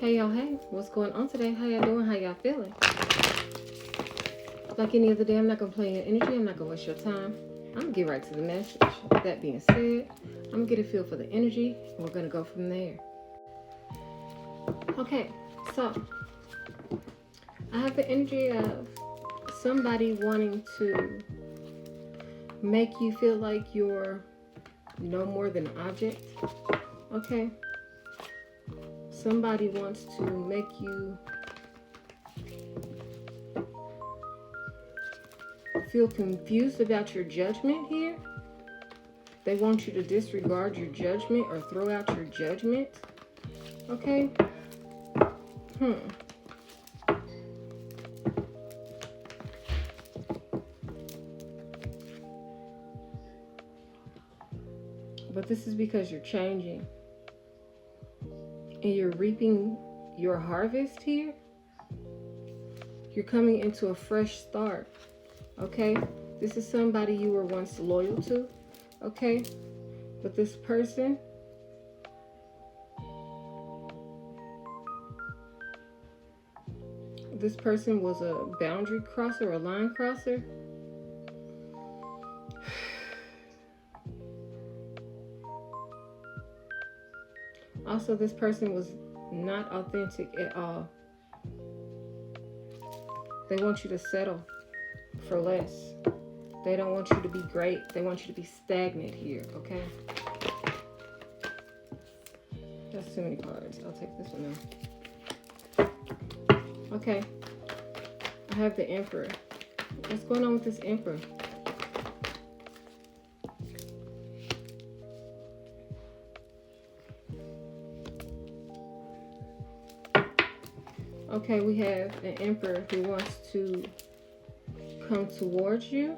Hey y'all, hey, what's going on today? How y'all doing? How y'all feeling? Like any other day, I'm not gonna play your energy. I'm not gonna waste your time. I'm gonna get right to the message. With that being said, I'm gonna get a feel for the energy, and we're gonna go from there. Okay, so I have the energy of somebody wanting to make you feel like you're no more than an object. Okay, somebody wants to make you feel confused about your judgment here. They want you to disregard your judgment or throw out your judgment. Okay? But this is because you're changing. And you're reaping your harvest here. You're coming into a fresh start. Okay? This is somebody you were once loyal to. Okay? But this person was a boundary crosser, a line crosser. Also, this person was not authentic at all. They want you to settle for less. They don't want you to be great. They want you to be stagnant here, okay? That's too many cards. I'll take this one now. Okay. I have the Emperor. What's going on with this Emperor? Okay, we have an Emperor who wants to come towards you.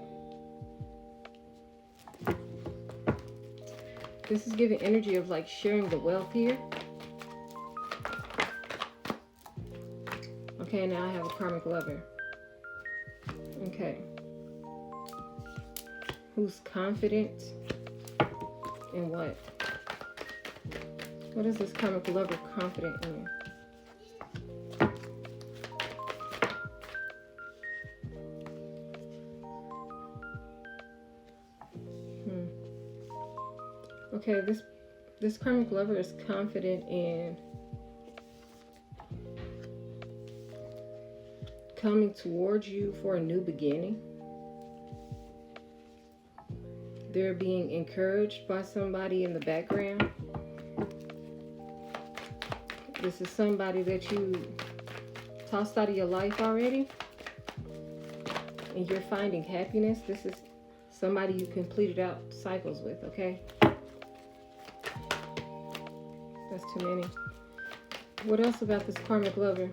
This is giving energy of like sharing the wealth here. Okay, now I have a karmic lover. Okay. Who's confident in what? What is this karmic lover confident in? Okay, this karmic lover is confident in coming towards you for a new beginning. They're being encouraged by somebody in the background. This is somebody that you tossed out of your life already, and you're finding happiness. This is somebody you completed out cycles with, okay? That's too many. What else about this karmic lover?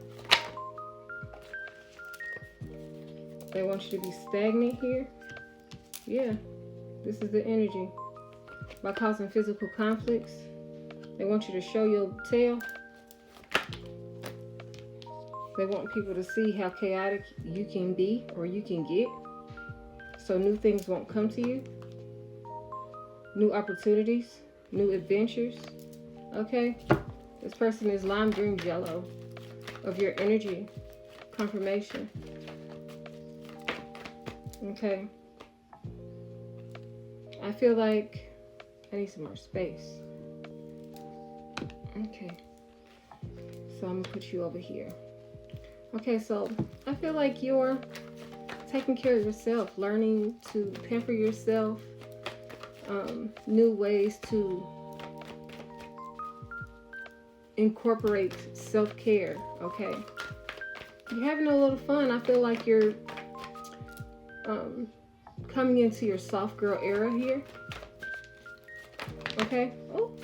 They want you to be stagnant here. Yeah, this is the energy. By causing physical conflicts, they want you to show your tail. They want people to see how chaotic you can be or you can get, so new things won't come to you. New opportunities, new adventures. Okay, this person is lime green jello of your energy, confirmation. Okay, I feel like I need some more space. Okay, so I'm gonna put you over here. Okay, so I feel like you're taking care of yourself, learning to pamper yourself, new ways to incorporate self-care. Okay, you're having a little fun. I feel like you're coming into your soft girl era here. Okay. Oh,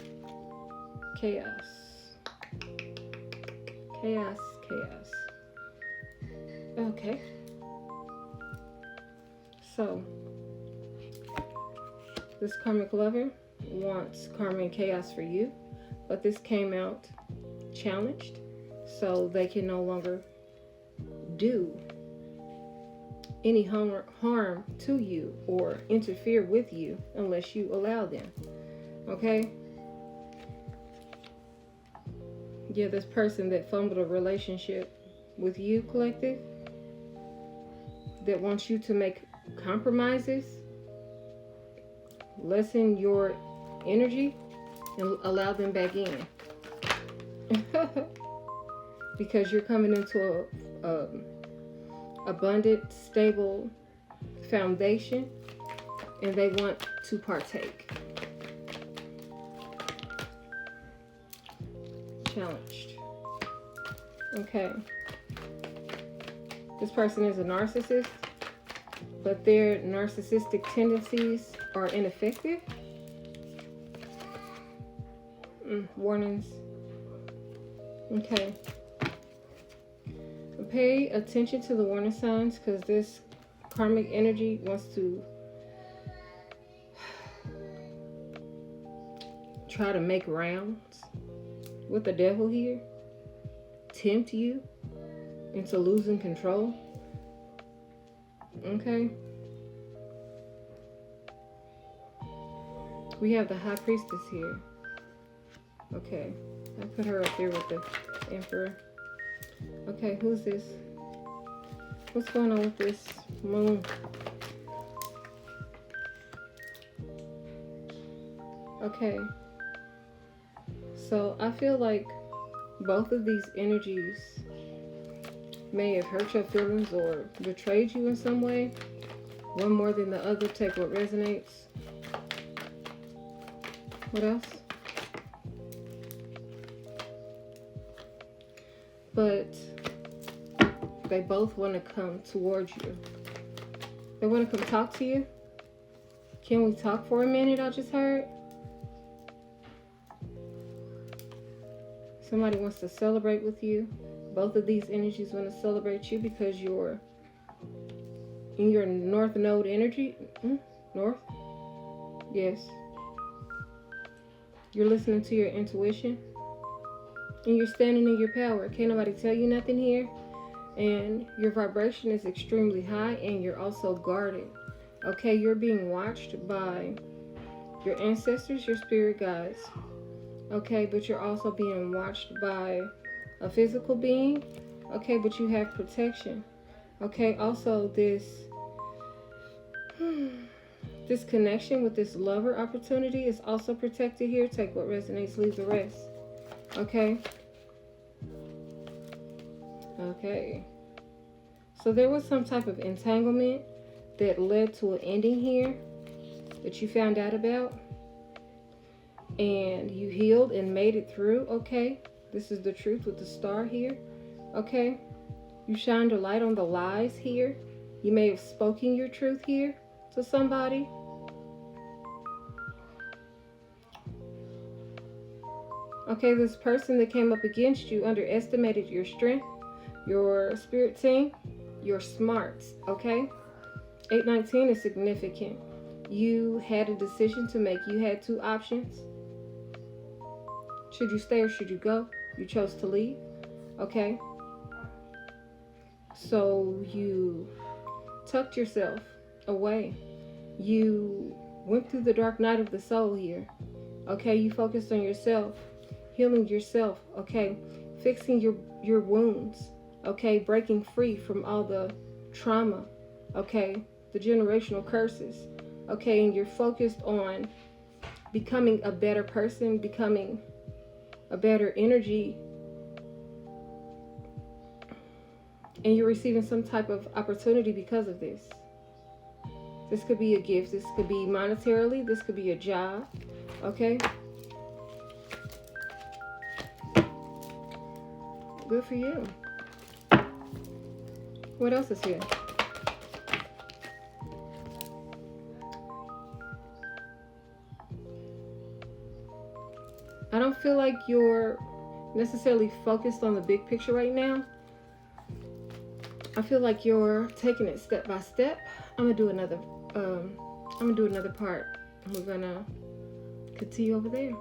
chaos, chaos, chaos. Okay, so this karmic lover wants karma and chaos for you, but this came out challenged, so they can no longer do any harm to you or interfere with you unless you allow them. Okay? Yeah, this person that fumbled a relationship with you, collective, that wants you to make compromises, lessen your energy, and allow them back in. Because you're coming into a abundant, stable foundation, and they want to partake. Challenged. Okay. This person is a narcissist, but their narcissistic tendencies are ineffective. Warnings. Okay. Pay attention to the warning signs, because this karmic energy wants to try to make rounds with the devil here, tempt you into losing control. Okay. We have the High Priestess here. Okay. I put her up there with the Emperor. Okay, who's this? What's going on with this moon? Okay. So I feel like both of these energies may have hurt your feelings or betrayed you in some way. One more than the other. Take what resonates. What else? But they both want to come towards you. They want to come talk to you. Can we talk for a minute? I just heard. Somebody wants to celebrate with you. Both of these energies want to celebrate you because you're in your North Node energy. North? Yes. You're listening to your intuition. And you're standing in your power. Can't nobody tell you nothing here. And your vibration is extremely high, and you're also guarded. Okay, you're being watched by your ancestors, your spirit guides. Okay, but you're also being watched by a physical being. Okay, but you have protection. Okay, also this connection with this lover opportunity is also protected here. Take what resonates, leave the rest. Okay. Okay. So there was some type of entanglement that led to an ending here that you found out about. And you healed and made it through. Okay. This is the truth with the star here. Okay. You shined a light on the lies here. You may have spoken your truth here to somebody. Okay, this person that came up against you underestimated your strength, your spirit team, your smarts, okay? 819 is significant. You had a decision to make. You had two options. Should you stay or should you go? You chose to leave, okay? So you tucked yourself away. You went through the dark night of the soul here, okay? You focused on yourself. Healing yourself, okay? Fixing your wounds, okay? Breaking free from all the trauma, okay? The generational curses, okay? And you're focused on becoming a better person, becoming a better energy. And you're receiving some type of opportunity because of this. This could be a gift. This could be monetarily. This could be a job, okay? Good for you. What else is here? I don't feel like you're necessarily focused on the big picture right now. I feel like you're taking it step by step. I'm gonna do another part. And we're gonna continue over there.